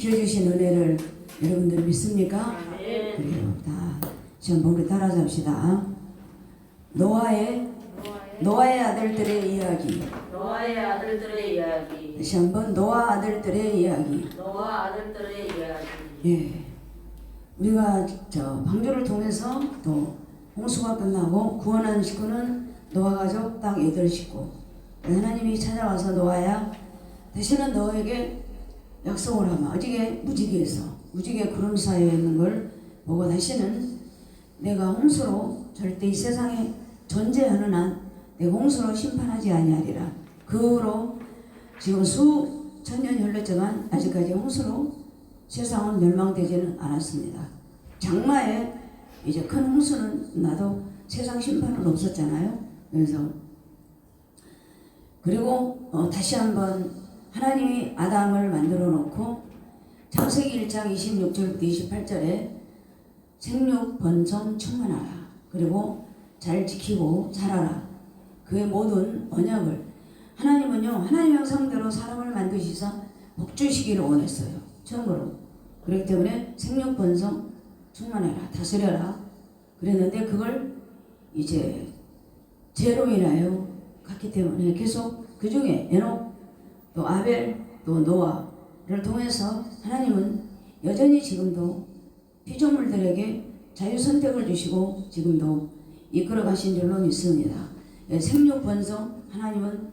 지켜주신 은혜를 여러분들 믿습니까? 네. 그래요. 다 시험 보기 따라서 합시다. 노아의 아들들의 이야기. 노아의 아들들의 이야기. 다시 한번 노아 아들들의 이야기. 노아 아들들의 이야기. 예. 우리가 방주를 통해서 또 홍수가 끝나고 구원한 식구는 노아 가족 딱 8식구. 하나님이 찾아와서 노아야, 다시는 너에게 약속을 하마. 어저께 무지개 구름 사이에 있는 걸 보고 다시는 내가 홍수로 절대 이 세상에 존재하는 한 내가 홍수로 심판하지 아니하리라. 그 후로 지금 수천 년이 흘렀지만 아직까지 홍수로 세상은 멸망되지는 않았습니다. 장마에 이제 큰 홍수는 나도 세상 심판은 없었잖아요. 그리고 다시 한번 하나님이 아담을 만들어 놓고 창세기 1장 26절부터 28절에 생육 번성 충만하라. 그리고 잘 지키고 살아라. 그의 모든 언약을 하나님은요, 하나님 형상대로 사람을 만드시사 복주시기를 원했어요. 처음으로. 그렇기 때문에 생육 번성 충만해라, 다스려라 그랬는데 그걸 이제 죄로 인하여 갔기 때문에 계속 그 중에 에녹, 또 아벨, 또 노아를 통해서 하나님은 여전히 지금도 피조물들에게 자유선택을 주시고 지금도 이끌어 가신 줄로 믿습니다. 생육 번성 하나님은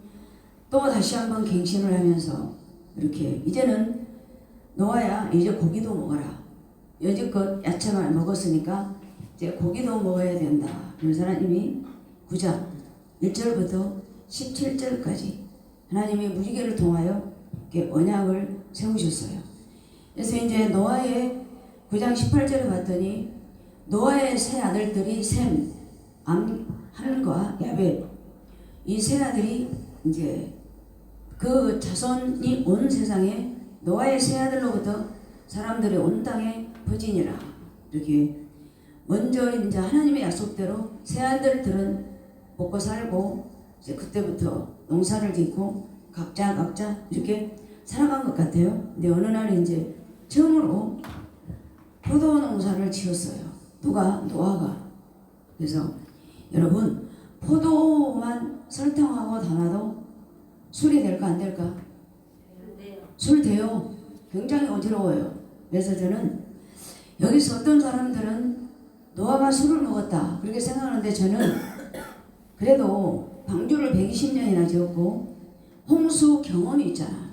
또 다시 한번 갱신을 하면서 이렇게 이제는 노아야 이제 고기도 먹어라. 여지껏 야채만 먹었으니까 이제 고기도 먹어야 된다. 그래서 하나님이 9장 1절부터 17절까지 하나님이 무지개를 통하여 이렇게 언약을 세우셨어요. 그래서 이제 노아의 9장 18절에 봤더니 노아의 세 아들들이 셈, 암, 함과 야벳, 이 세 아들이 이제 그 자손이 온 세상에 노아의 세 아들로부터 사람들이 온 땅에 퍼지니라. 이렇게 먼저 이제 하나님의 약속대로 세 아들들은 먹고 살고 이제 그때부터 농사를 짓고 각자 이렇게 살아간 것 같아요. 근데 어느 날 이제 처음으로 포도 농사를 지었어요. 누가? 노아가. 그래서 여러분, 포도만 설탕하고 담아도 술이 될까 안 될까? 술 돼요. 굉장히 어지러워요. 그래서 저는 여기서 어떤 사람들은 노아가 술을 먹었다 그렇게 생각하는데 저는 그래도 방주를 120년이나 지었고 홍수 경험이 있잖아.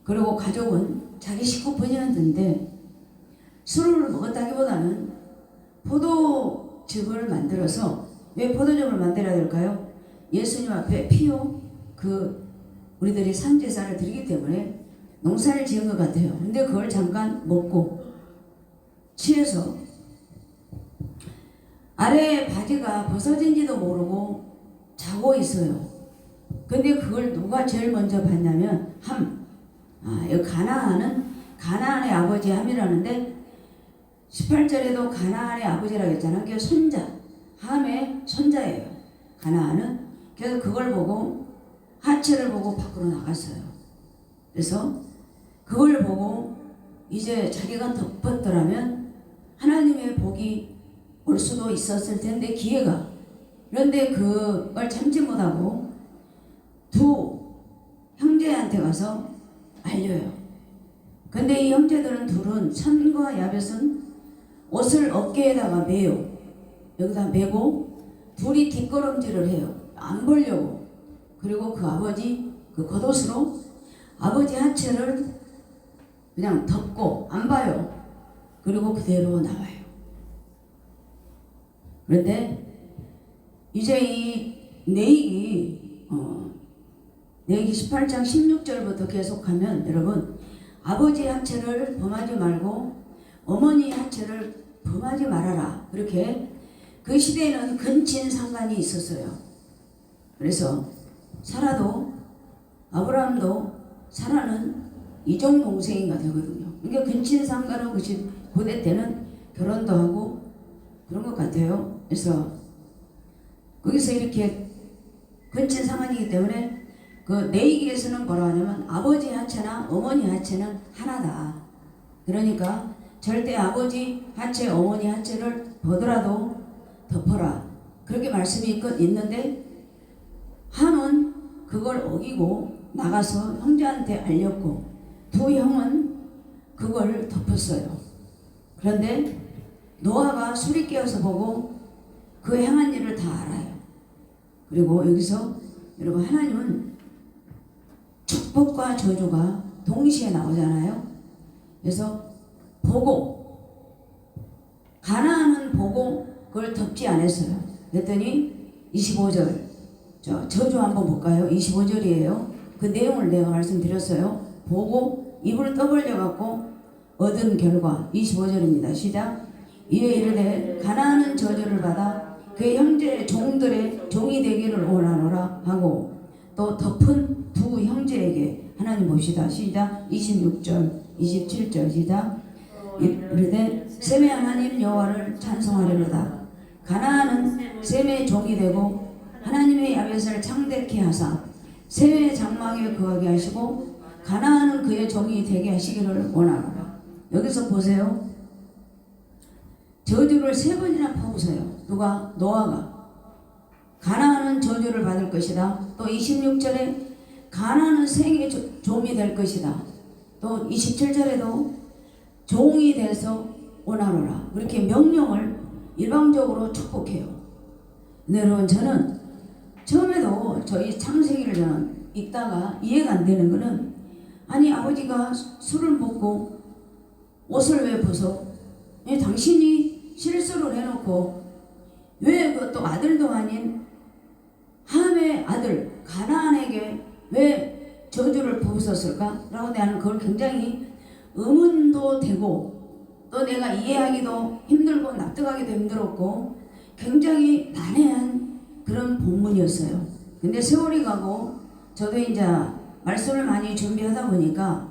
그리고 가족은 자기 식구 번이었는데 술을 먹었다기보다는 포도즙을 만들어서, 왜 포도즙을 만들어야 될까요? 예수님 앞에 피요 우리들이 산제사를 드리기 때문에 농사를 지은 것 같아요. 근데 그걸 잠깐 먹고 취해서 아래 바지가 벗어진지도 모르고 자고 있어요. 근데 그걸 누가 제일 먼저 봤냐면 여기 가나안의 아버지 함이라는데 18절에도 가나안의 아버지라고 했잖아요. 그게 함의 손자예요. 가나안은. 그래서 그걸 보고 하체를 보고 밖으로 나갔어요. 그래서 그걸 보고 이제 자기가 덮었더라면 하나님의 복이 올 수도 있었을 텐데 기회가. 그런데 그걸 참지 못하고 두 형제한테 가서 알려요. 근데 이 형제들은 둘은 셈과 야벳은 옷을 어깨에다가 매요. 여기다 매고 둘이 뒷걸음질을 해요. 안 보려고. 그리고 그 아버지 겉옷으로 아버지 하체를 그냥 덮고 안 봐요. 그리고 그대로 나와요. 그런데 이제 이 내익이 18장 16절부터 계속하면 여러분, 아버지 하체를 범하지 말고 어머니 하체를 범하지 말아라. 그렇게 그 시대에는 근친 상간이 있었어요. 그래서 아브라함도 사라는 이종 동생인가 되거든요. 그러니까 근친 상간은 그 고대 때는 결혼도 하고 그런 것 같아요. 그래서 거기서 이렇게 근친 상간이기 때문에 그 내익에서는 뭐라 하냐면 아버지 하체나 어머니 하체는 하나다. 그러니까 절대 아버지 하체 어머니 하체를 보더라도 덮어라 그렇게 말씀이 있는데 한은 그걸 어기고 나가서 형제한테 알렸고 두 형은 그걸 덮었어요. 그런데 노아가 술이 깨어서 보고 그 행한 일을 다 알아요. 그리고 여기서 여러분 하나님은 축복과 저주가 동시에 나오잖아요. 그래서 보고 가나안은 보고 그걸 덮지 않았어요. 그랬더니 25절 저주 한번 볼까요? 25절이에요. 그 내용을 내가 말씀드렸어요. 보고 입을 떠벌려 갖고 얻은 결과 25절입니다. 시작. 이에 이르되 가나안은 저주를 받아 그의 형제의 종들의 종이 되기를 원하노라 하고 또 덮은 두 형제에게 하나님 봅시다. 시작. 26절 27절 시작. 이르되 셈의 하나님 여호와를 찬송하려다 가나안은 셈의 종이 되고 하나님의 야벳을 창대케 하사 셈의 장막에 거하게 하시고 가나안은 그의 종이 되게 하시기를 원하노라. 여기서 보세요. 저주를 3번이나 퍼부어요. 누가? 노아가. 가나안은 저주를 받을 것이다. 또 26절에 가나안은 생의 종이 될 것이다. 또 27절에도 종이 돼서 원하노라. 그렇게 명령을 일방적으로 축복해요. 근데 여러분 저는 처음에도 저희 창세기를 저는 읽다가 이해가 안 되는 거는 아니 아버지가 술을 먹고 옷을 왜 벗어? 당신이 실수를 해놓고 왜 그것도 아들도 아닌 함의 아들 가나안에게 왜 저주를 부었을까? 라고 나는 그걸 굉장히 의문도 되고 또 내가 이해하기도 힘들고 납득하기도 힘들었고 굉장히 난해한 그런 본문이었어요. 근데 세월이 가고 저도 이제 말씀을 많이 준비하다 보니까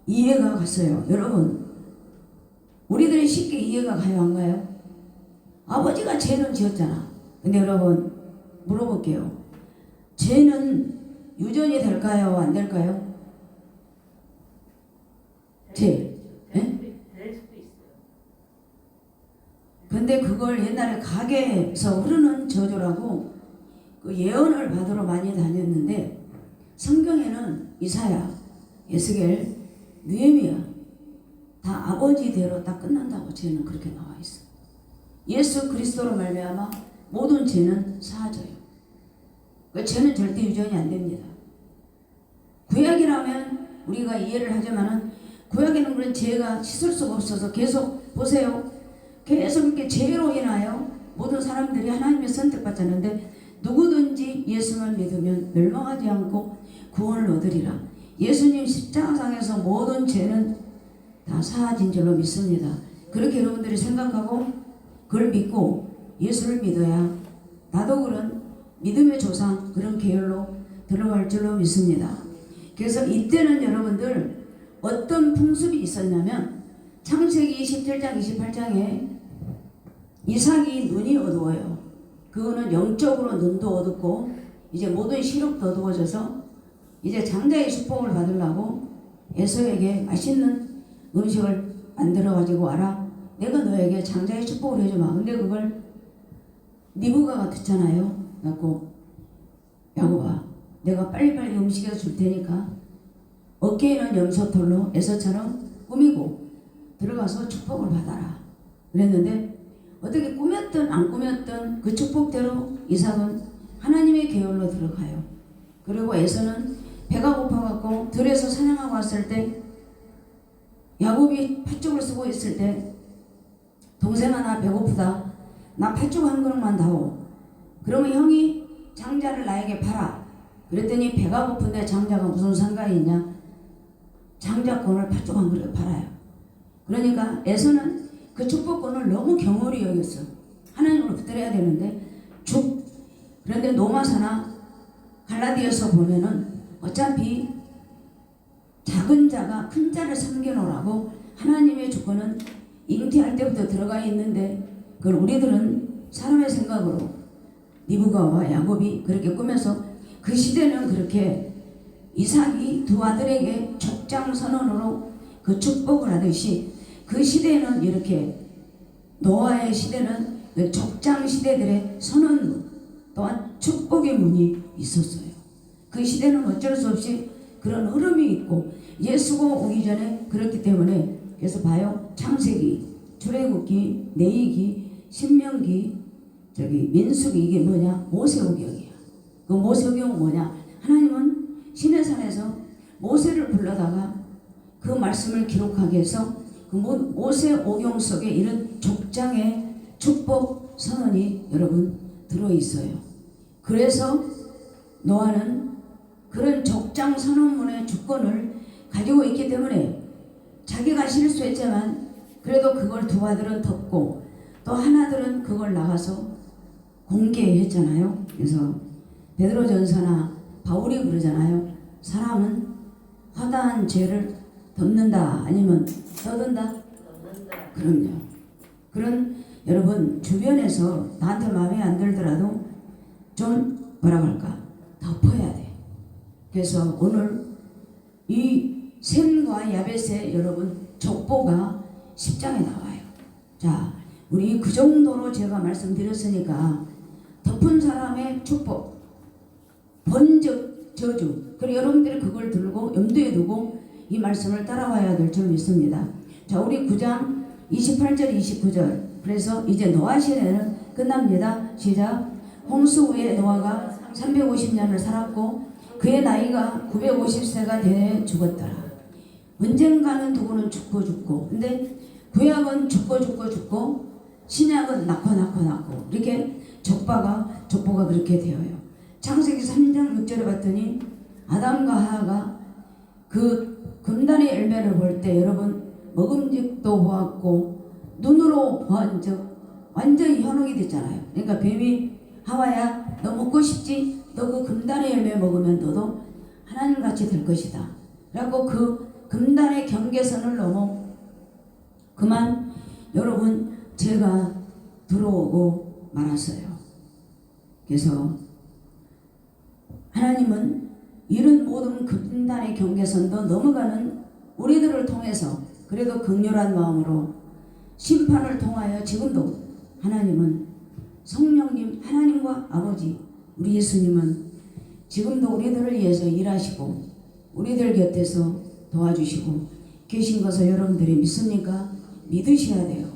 이해가 갔어요. 여러분 우리들이 쉽게 이해가 가요 안 가요? 아버지가 죄는 지었잖아. 근데 여러분 물어볼게요. 죄는 유전이 될까요? 안 될까요? 죄. 될 수도 있어요. 근데 그걸 옛날에 가게에서 흐르는 저주라고 그 예언을 받으러 많이 다녔는데 성경에는 이사야, 에스겔, 느헤미야 다 아버지대로 딱 끝난다고 죄는 그렇게 나와 있어. 예수 그리스도로 말미암아 모든 죄는 사하져요. 그 죄는 절대 유전이 안 됩니다. 구약이라면 우리가 이해를 하지만은 구약에는 그런 죄가 씻을 수가 없어서 계속 보세요. 계속 이렇게 죄로 인하여 모든 사람들이 하나님의 선택받았는데 누구든지 예수만 믿으면 멸망하지 않고 구원을 얻으리라. 예수님 십자가상에서 모든 죄는 다 사하진 줄로 믿습니다. 그렇게 여러분들이 생각하고 그걸 믿고 예수를 믿어야 나도 그런 믿음의 조상 그런 계열로 들어갈 줄로 믿습니다. 그래서 이때는 여러분들 어떤 풍습이 있었냐면 창세기 27장 28장에 이삭이 눈이 어두워요. 그거는 영적으로 눈도 어둡고 이제 모든 시력도 어두워져서 이제 장자의 축복을 받으려고 에서에게 맛있는 음식을 만들어 가지고 와라. 내가 너에게 장자의 축복을 해주마. 근데 그걸 리브가가 듣잖아요. 그래갖고 야곱아 내가 빨리빨리 음식해서 줄 테니까 어깨에는 염소털로 에서처럼 꾸미고 들어가서 축복을 받아라. 그랬는데 어떻게 꾸몄든 안 꾸몄든 그 축복대로 이삭은 하나님의 계율로 들어가요. 그리고 에서는 배가 고파갖고 들에서 사냥하고 왔을 때 야곱이 팥죽을 쓰고 있을 때 동생아 나 배고프다. 나 팥죽 한 그릇만 다오. 그러면 형이 장자를 나에게 팔아. 그랬더니 배가 고픈데 장자가 무슨 상관이 있냐. 장자권을 팥죽 한 그릇 팔아요. 그러니까 에서는 그 축복권을 너무 경홀히 여겼어. 하나님으로 붙들어야 되는데 그런데 노마사나 갈라디아서 보면은 어차피 작은 자가 큰 자를 섬겨놓으라고 하나님의 주권은 잉태할 때부터 들어가 있는데 그걸 우리들은 사람의 생각으로 리브가와 야곱이 그렇게 꾸며서 그 시대는 그렇게 이삭이 두 아들에게 족장 선언으로 그 축복을 하듯이 그 시대에는 이렇게 노아의 시대는 그 족장 시대들의 선언문 또한 축복의 문이 있었어요. 그 시대는 어쩔 수 없이 그런 흐름이 있고 예수가 오기 전에 그렇기 때문에 그래서 봐요. 창세기, 출애굽기, 레위기, 신명기, 민수기 이게 뭐냐? 모세오경이야. 그 모세오경은 뭐냐? 하나님은 시내산에서 모세를 불러다가 그 말씀을 기록하게 해서 그 모세오경 속에 이런 족장의 축복 선언이 여러분 들어있어요. 그래서 노아는 그런 족장 선언문의 주권을 가지고 있기 때문에 자기가 실수했지만 그래도 그걸 두 아들은 덮고 또 하나들은 그걸 나가서 공개했잖아요. 그래서 베드로전서나 바울이 그러잖아요. 사람은 허다한 죄를 덮는다 아니면 떠든다? 그럼요. 그런 여러분 주변에서 나한테 마음에 안 들더라도 좀 뭐라고 할까? 덮어야 돼. 그래서 오늘 이 셈과 야벳의 여러분 족보가 10장에 나와요. 자, 우리 그 정도로 제가 말씀드렸으니까 덮은 사람의 축복, 번적 저주, 그리고 여러분들이 그걸 들고 염두에 두고 이 말씀을 따라와야 될 줄 믿습니다. 자, 우리 9장 28절 29절. 그래서 이제 노아 시대는 끝납니다. 시작. 홍수 후에 노아가 350년을 살았고 그의 나이가 950세가 되어 죽었더라. 언젠가는 누구는 죽고 근데 구약은 죽고 신약은 낳고 이렇게 족보가 그렇게 되어요. 창세기 3장 6절에 봤더니 아담과 하하가 그 금단의 열매를 볼 때 여러분 먹음직도 보았고 눈으로 보한 적 완전히 현혹이 됐잖아요. 그러니까 뱀이 하와야 너 먹고 싶지? 너 그 금단의 열매 먹으면 너도 하나님같이 될 것이다. 라고 그 금단의 경계선을 넘어 그만 여러분 죄가 들어오고 말았어요. 그래서 하나님은 이런 모든 금단의 경계선도 넘어가는 우리들을 통해서 그래도 극렬한 마음으로 심판을 통하여 지금도 하나님은 성령님 하나님과 아버지 우리 예수님은 지금도 우리들을 위해서 일하시고 우리들 곁에서 도와주시고 계신 것을 여러분들이 믿습니까? 믿으셔야 돼요.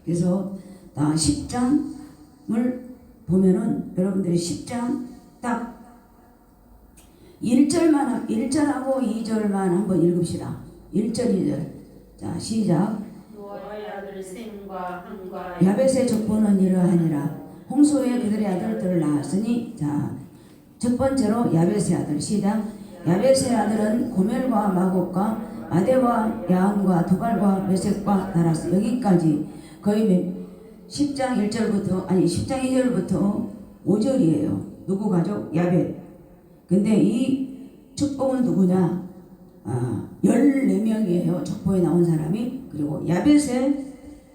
그래서 10장을 보면은 여러분들이 10장 딱 1절하고 2절만 한번 읽읍시다. 1절 2절. 자, 시작. 노아의 아들 셈과 함과 야벳의 족보는 이러하니라. 홍수에 그들의 아들들을 낳았으니 자, 첫 번째로 야벳의 아들 시작. 야벳의 아들은 고멜과 마곡과 아데와 야함과 두발과 메섹과 나라스. 여기까지 거의 10장 1절부터 10장 2절부터 5절이에요. 누구 가족? 야벳. 근데 이 축복은 누구냐? 14명이에요. 족보에 나온 사람이. 그리고 야벳의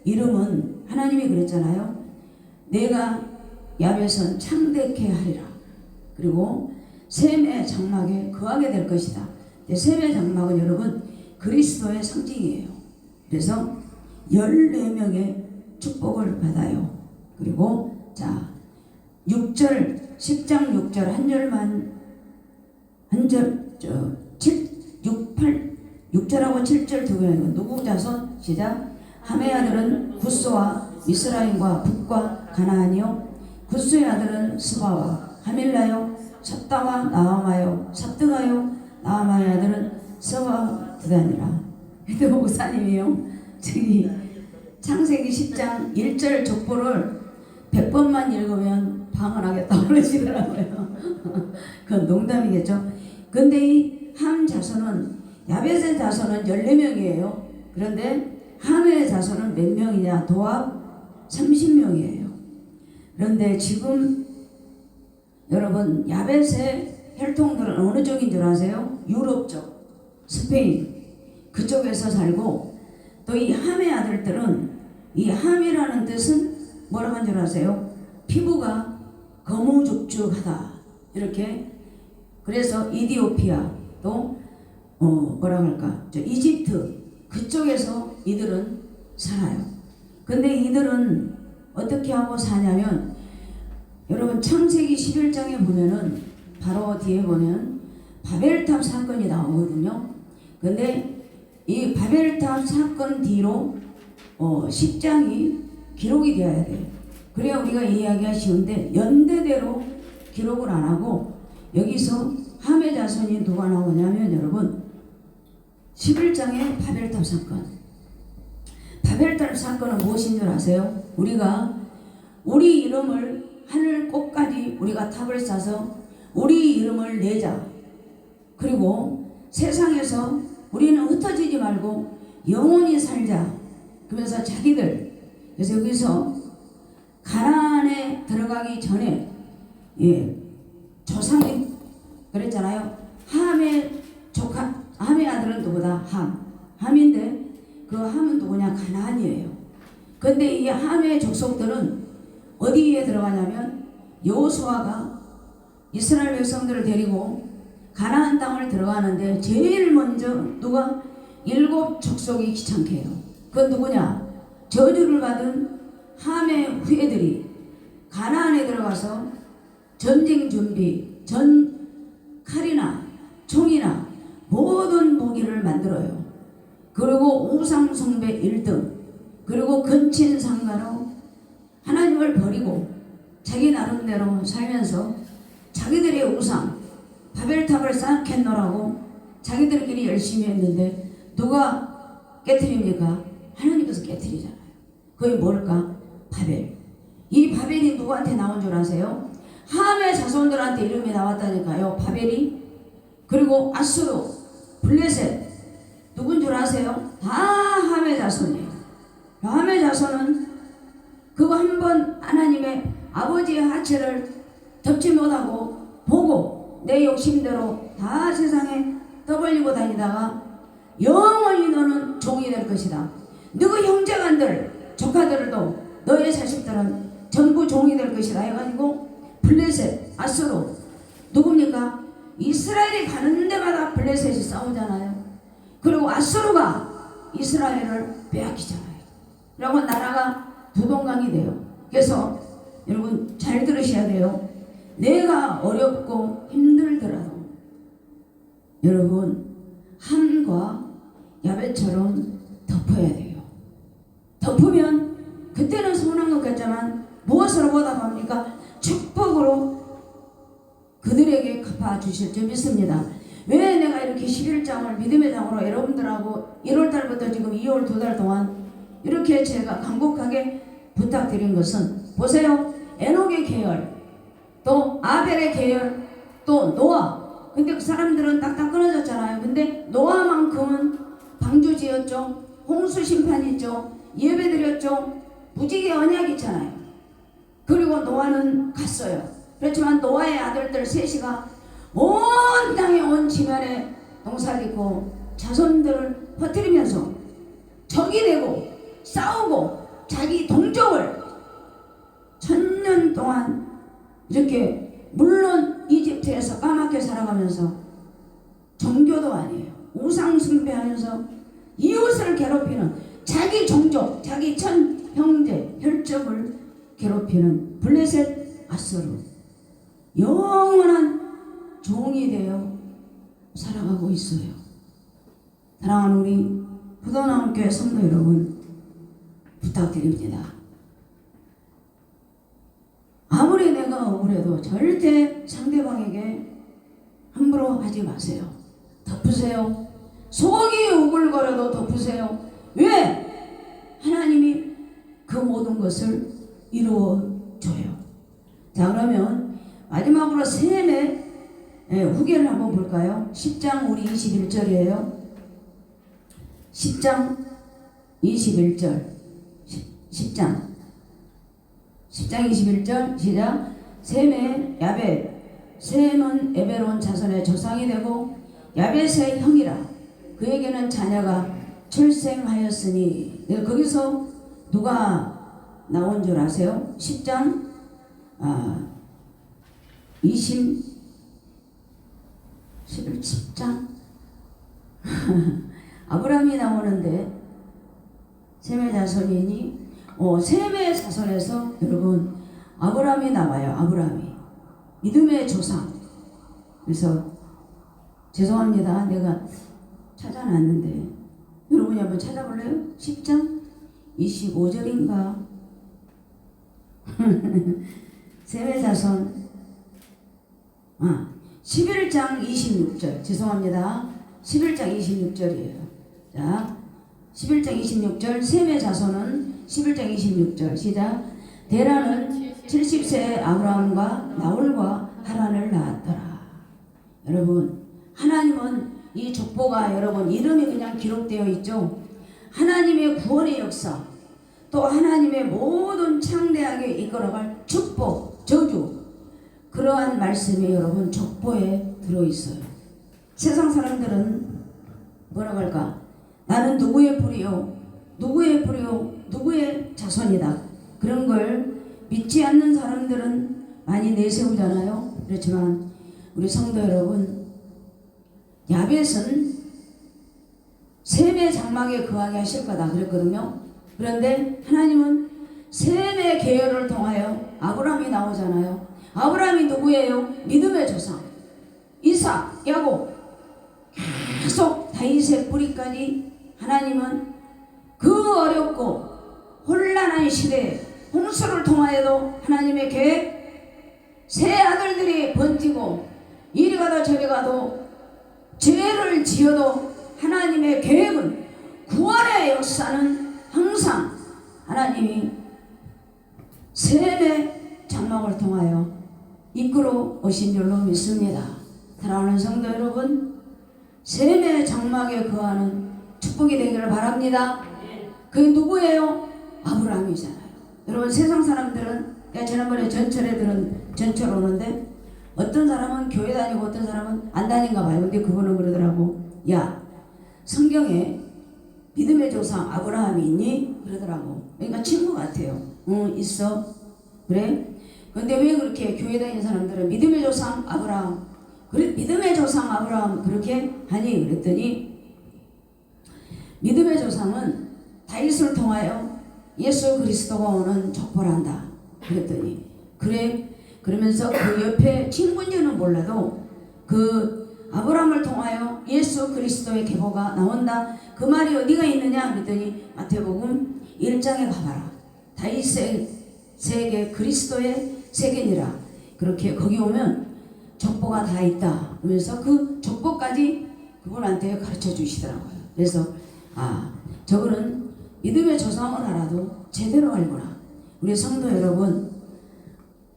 이름은 하나님이 그랬잖아요. 내가 야벳은 창대케 하리라. 그리고 셈의 장막에 거하게 될 것이다. 셈의 장막은 여러분 그리스도의 상징이에요. 그래서 14명의 축복을 받아요. 그리고 자 6절 10장 6절 한 절만 한절 6절하고 7절 두 개는 누구 자손? 시작. 함의 아들은 구스와 미스라임과 북과 가나안이요 구스의 아들은 스바와 하밀라요 삽다와 나아마요 삽등하요 나아마의 아들은 스바 드다니라. 헤드 목사님이요. 저기 창세기 10장 1절 족보를 100번만 읽으면 방언하겠다고 그러시더라고요. 그건 농담이겠죠. 근데 이 함 자손은 야벳의 자손은 14명이에요. 그런데 함의 자손은 몇 명이냐? 도합 30명이에요. 그런데 지금 여러분 야벳의 혈통들은 어느 쪽인 줄 아세요? 유럽 쪽, 스페인 그쪽에서 살고 또 이 함의 아들들은 이 함이라는 뜻은 뭐라고 한 줄 아세요? 피부가 거무죽죽하다 이렇게. 그래서 이디오피아 또 뭐라고 할까? 이집트 그쪽에서 이들은 살아요. 근데 이들은 어떻게 하고 사냐면, 여러분 창세기 11장에 보면은 바로 뒤에 보면 바벨탑 사건이 나오거든요. 근데 이 바벨탑 사건 뒤로 10장이 기록이 되어야 돼요. 그래야 우리가 이해하기가 쉬운데 연대대로 기록을 안 하고 여기서 함의 자손이 누가 나오냐면 여러분 11장의 바벨탑 사건. 바벨탑 사건은 무엇인 줄 아세요? 우리가 우리 이름을 하늘 꼭까지 우리가 탑을 쌓아서 우리 이름을 내자. 그리고 세상에서 우리는 흩어지지 말고 영원히 살자. 그러면서 자기들, 그래서 여기서 가나안에 들어가기 전에 조상이 그랬잖아요. 함의 아들은 누구다? 함인데 그 함은 누구냐? 가나안이에요. 근데 이 함의 족속들은 어디에 들어가냐면 여호수아가 이스라엘 백성들을 데리고 가나안 땅을 들어가는데 제일 먼저 누가 7 족속이 귀찮게 해요. 그건 누구냐? 저주를 받은 함의 후예들이 가나안에 들어가서 전쟁 준비, 칼이나 총이나 모든 무기를 만들어요. 그리고 우상 숭배 1등, 그리고 근친상간으로 하나님을 버리고 자기 나름대로 살면서 자기들의 우상 바벨탑을 쌓겠노라고 자기들끼리 열심히 했는데 누가 깨트립니까? 하나님께서 깨트리잖아요. 그게 뭘까? 바벨. 이 바벨이 누구한테 나온 줄 아세요? 함의 자손들한테 이름이 나왔다니까요. 바벨이. 그리고 아수르, 블레셋 누군 줄 아세요? 다 함의 자손이에요. 함의 자손은 그거 한번 하나님의 아버지의 하체를 덮지 못하고 보고 내 욕심대로 다 세상에 떠벌리고 다니다가 영원히 너는 종이 될 것이다. 너희 형제간들 조카들도 너의 자식들은 전부 종이 될 것이다 해가지고 블레셋, 아수르 누굽니까? 이스라엘이 가는 데마다 블레셋이 싸우잖아요. 그리고 아수르가 이스라엘을 빼앗기잖아요. 그리고 나라가 두동강이 돼요. 그래서 여러분 잘 들으셔야 돼요. 내가 어렵고 힘들더라도 여러분 함과 야벳처럼 덮어야 돼요. 덮으면 그때는 서운한 것 같지만 무엇으로 보답합니까? 축복으로 그들에게 갚아주실 줄 믿습니다. 왜 내가 이렇게 11장을 믿음의 장으로 여러분들하고 1월달부터 지금 2월 2달 동안 이렇게 제가 간곡하게 부탁드린 것은 보세요. 에녹의 계열, 또 아벨의 계열, 또 노아. 근데 그 사람들은 딱딱 끊어졌잖아요. 근데 노아만큼은 방주 지었죠. 홍수 심판했죠. 예배 드렸죠. 무지개 언약 있잖아요. 그리고 노아는 갔어요. 그렇지만 노아의 아들들 셋이가 온 땅에 온 지면에 농사짓고 자손들을 퍼뜨리면서 적이 되고 싸우고 자기 동족을 1000년 동안 이렇게 물론 이집트에서 까맣게 살아가면서 종교도 아니에요. 우상 숭배하면서 이웃을 괴롭히는 자기 종족, 자기 천 형제, 혈족을 괴롭히는 블레셋 아수르 영원한 종이 되어 살아가고 있어요. 사랑하는 우리 부도나무교회 성도 여러분 부탁드립니다. 아무리 내가 억울해도 절대 상대방에게 함부로 하지 마세요. 덮으세요. 속이 오글거려도 덮으세요. 왜? 하나님이 그 모든 것을 이루어줘요. 자, 그러면 마지막으로 셈의 후계를 한번 볼까요? 10장 우리 21절이에요. 10장 21절 10장 21절 시작. 셈의 야벳, 셈은 에베론 자손의 조상이 되고 야벳의 형이라. 그에게는 자녀가 출생하였으니. 거기서 누가 나온 줄 아세요? 10장 10장 아브라함이 나오는데 셈의 자손이니 셈의 자손에서 여러분 아브라함이 나와요. 아브라함이 믿음의 조상. 그래서 죄송합니다. 내가 찾아놨는데 여러분이 한번 찾아볼래요? 10장 25절인가? 셈의 자손 11장 26절 죄송합니다. 11장 26절이에요. 자 11장 26절 셈의 자손은 11장 26절 시작. 데라는 70세의 아브라함과 나홀과 하란을 낳았더라. 여러분 하나님은 이 족보가 여러분 이름이 그냥 기록되어 있죠. 하나님의 구원의 역사 또 하나님의 모든 창대하게 이끌어갈 축복 저주 그러한 말씀이 여러분 족보에 들어있어요. 세상 사람들은 뭐라고 할까? 나는 누구의 뿌리요 누구의 뿌리요 누구의 자손이다. 그런 걸 믿지 않는 사람들은 많이 내세우잖아요. 그렇지만 우리 성도 여러분 야벳은 셈의 장막에 거하게 하실 거다 그랬거든요. 그런데 하나님은 셈의 계열을 통하여 아브라함이 나오잖아요. 아브라함이 누구예요? 믿음의 조상 이삭, 야곱 계속 다윗의 뿌리까지 하나님은 그 어렵고 혼란한 시대에 홍수를 통하여도 하나님의 계획 새 아들들이 번지고 이리 가도 저리 가도 죄를 지어도 하나님의 계획은 구원의 역사는 항상 하나님이 셈의 장막을 통하여 이끌어 오신 줄로 믿습니다. 사랑하는 성도 여러분 셈의 장막에 거하는 축복이 되기를 바랍니다. 그게 누구예요? 아브라함이잖아요. 여러분 세상 사람들은 내가 지난번에 전철에 들은 전철 오는데 어떤 사람은 교회 다니고 어떤 사람은 안 다닌가 봐요. 근데 그분은 그러더라고. 야 성경에 믿음의 조상 아브라함이 있니? 그러더라고. 그러니까 친구 같아요. 응 있어. 그래? 근데 왜 그렇게 교회 다니는 사람들은 믿음의 조상 아브라함 그래 믿음의 조상 아브라함 그렇게 하니? 그랬더니 믿음의 조상은 다윗을 통하여 예수 그리스도가 오는 족보란다. 그랬더니 그래 그러면서 그 옆에 친구인지는 몰라도 그 아브라함을 통하여 예수 그리스도의 계보가 나온다. 그 말이 어디가 있느냐 그랬더니 마태복음 1장에 가봐라. 다윗의 세계 그리스도의 세계니라. 그렇게 거기 오면 족보가 다 있다. 그러면서 그 족보까지 그분한테 가르쳐 주시더라고요. 그래서 저거는 믿음의 조상을 알아도 제대로 알구나. 우리 성도 여러분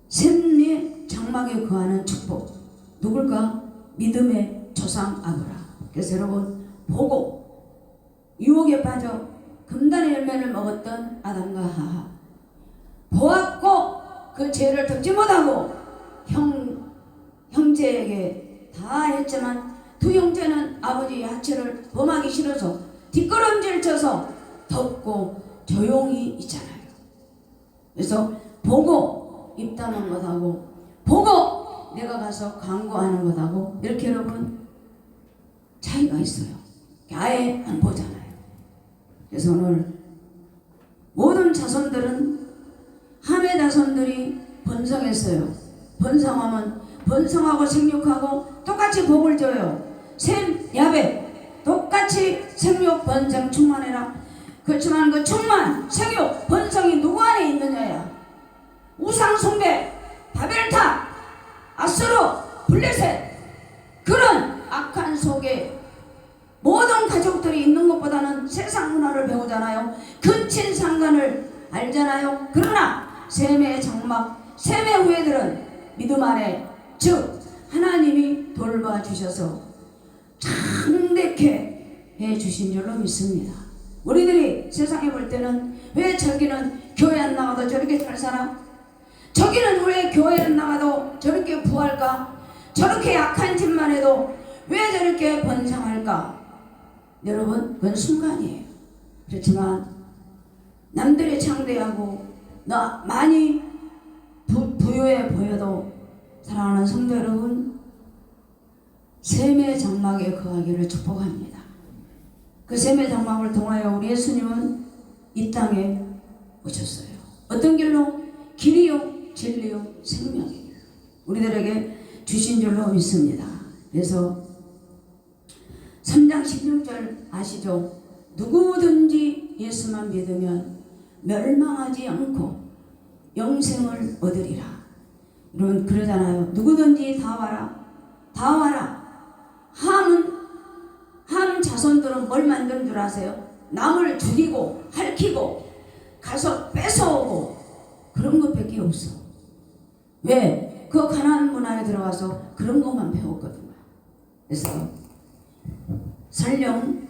셈의 장막에 거하는 축복 누굴까? 믿음의 조상 아브라함. 그래서 여러분 보고 유혹에 빠져 금단의 열매를 먹었던 아담과 하하 보았고 그 죄를 덮지 못하고 형제에게 다 했지만 두 형제는 아버지의 하체를 범하기 싫어서 뒷걸음질 쳐서 덮고 조용히 있잖아요. 그래서 보고 입담한 것하고 보고 내가 가서 광고하는 것하고 이렇게 여러분 차이가 있어요. 아예 안 보잖아요. 그래서 오늘 모든 자손들은 함의 자손들이 번성했어요. 번성하면 번성하고 생육하고 똑같이 복을 줘요. 셈, 야벳 똑같이 생육, 번성, 충만해라. 그렇지만 그 충만, 생육, 번성이 누구 안에 있느냐야. 우상 숭배, 바벨탑, 아수르, 블레셋 그런 악한 속에 모든 가족들이 있는 것보다는 세상 문화를 배우잖아요. 근친상간을 알잖아요. 그러나 셈의 장막, 셈의 후예들은 믿음 안에 즉 하나님이 돌봐주셔서 창대케 해주신 줄로 믿습니다. 우리들이 세상에 볼 때는 왜 저기는 교회 안 나가도 저렇게 잘 살아? 저기는 왜 교회 안 나가도 저렇게 부할까? 저렇게 약한 짓만 해도 왜 저렇게 번성할까? 여러분 그건 순간이에요. 그렇지만 남들이 창대하고 나 많이 부유해 보여도 사랑하는 성도 여러분 셈의 장막에 거하기를 축복합니다. 그 셈의 장막을 통하여 우리 예수님은 이 땅에 오셨어요. 어떤 길로? 길이요 진리요 생명이에요. 우리들에게 주신 줄로 믿습니다. 그래서 3장 16절 아시죠? 누구든지 예수만 믿으면 멸망하지 않고 영생을 얻으리라. 여러분 그러잖아요. 누구든지 다 와라. 다 와라. 함 자손들은 뭘 만드는 줄 아세요? 남을 죽이고 핥히고 가서 뺏어오고 그런 것밖에 없어. 왜? 그 가나안 문화에 들어가서 그런 것만 배웠거든요. 그래서 설령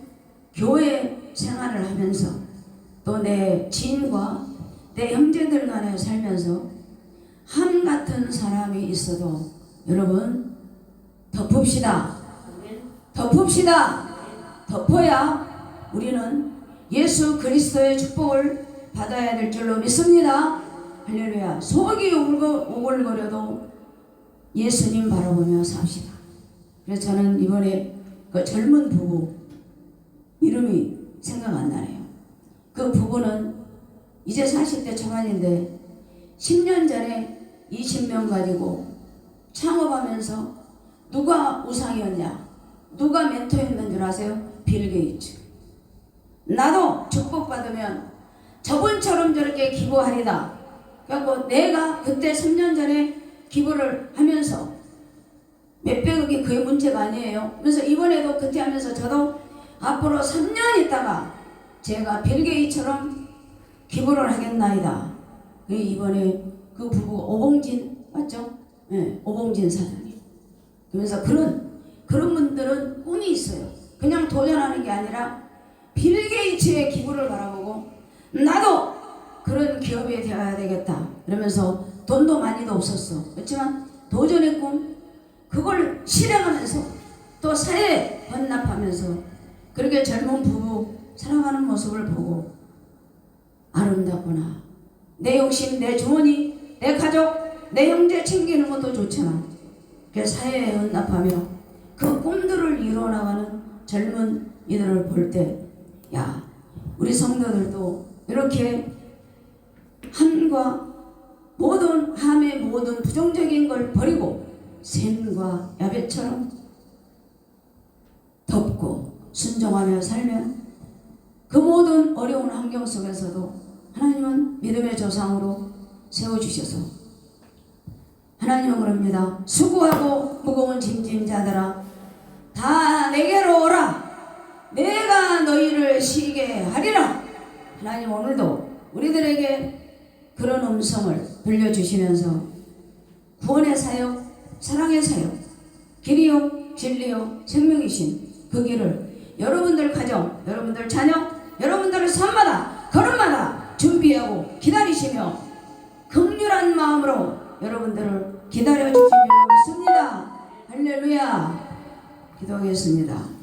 교회 생활을 하면서 또 내 지인과 내 형제들 간에 살면서 함 같은 사람이 있어도 여러분 덮읍시다. 덮읍시다. 덮어야 우리는 예수 그리스도의 축복을 받아야 될 줄로 믿습니다. 할렐루야. 속이 오글거려도 예수님 바라보며 삽시다. 그래서 저는 이번에 그 젊은 부부 이름이 생각 안 나네요. 그 부부는 이제 40대 초반인데 10년 전에 20명 가지고 창업하면서 누가 우상이었냐? 누가 멘토였는 줄 아세요? 빌 게이츠. 나도 축복받으면 저분처럼 저렇게 기부하리다. 그래서 내가 그때 3년 전에 기부를 하면서 몇백억이 그게 문제가 아니에요. 그래서 이번에도 그때 하면서 저도 앞으로 3년 있다가 제가 빌 게이츠처럼 기부를 하겠나이다. 이번에 그 부부가 오봉진 맞죠? 네, 오봉진 사장님. 그래서 그런 분들은 꿈이 있어요. 그냥 도전하는 게 아니라 빌 게이츠의 기부를 바라보고 나도 그런 기업이 되어야 되겠다. 그러면서 돈도 많이도 없었어. 그렇지만 도전의 꿈 그걸 실행하면서 또 사회에 헌납하면서 그렇게 젊은 부부 살아가는 모습을 보고 아름답구나. 내 욕심, 내 주머니, 내 가족, 내 형제 챙기는 것도 좋잖아. 그 사회에 헌납하며 그 꿈들을 이루어나가는 젊은 이들을 볼 때 야, 우리 성도들도 이렇게 함과 함의 모든 부정적인 걸 버리고 샘과 야벳처럼 덮고 순종하며 살면 그 모든 어려운 환경 속에서도 하나님은 믿음의 조상으로 세워주셔서 하나님은 그럽니다. 수고하고 무거운 짐진 자들아 다 내게로 오라. 내가 너희를 쉬게 하리라. 하나님 오늘도 우리들에게 그런 음성을 들려주시면서 구원의 사역, 사랑의 사역, 길이요 진리요 생명이신 그 길을 여러분들 가정, 여러분들 자녀, 여러분들의 삶마다 걸음마다 준비하고 기다리시며 긍휼한 마음으로 여러분들을 기다려 주시기를 믿습니다. 할렐루야. 기도하겠습니다.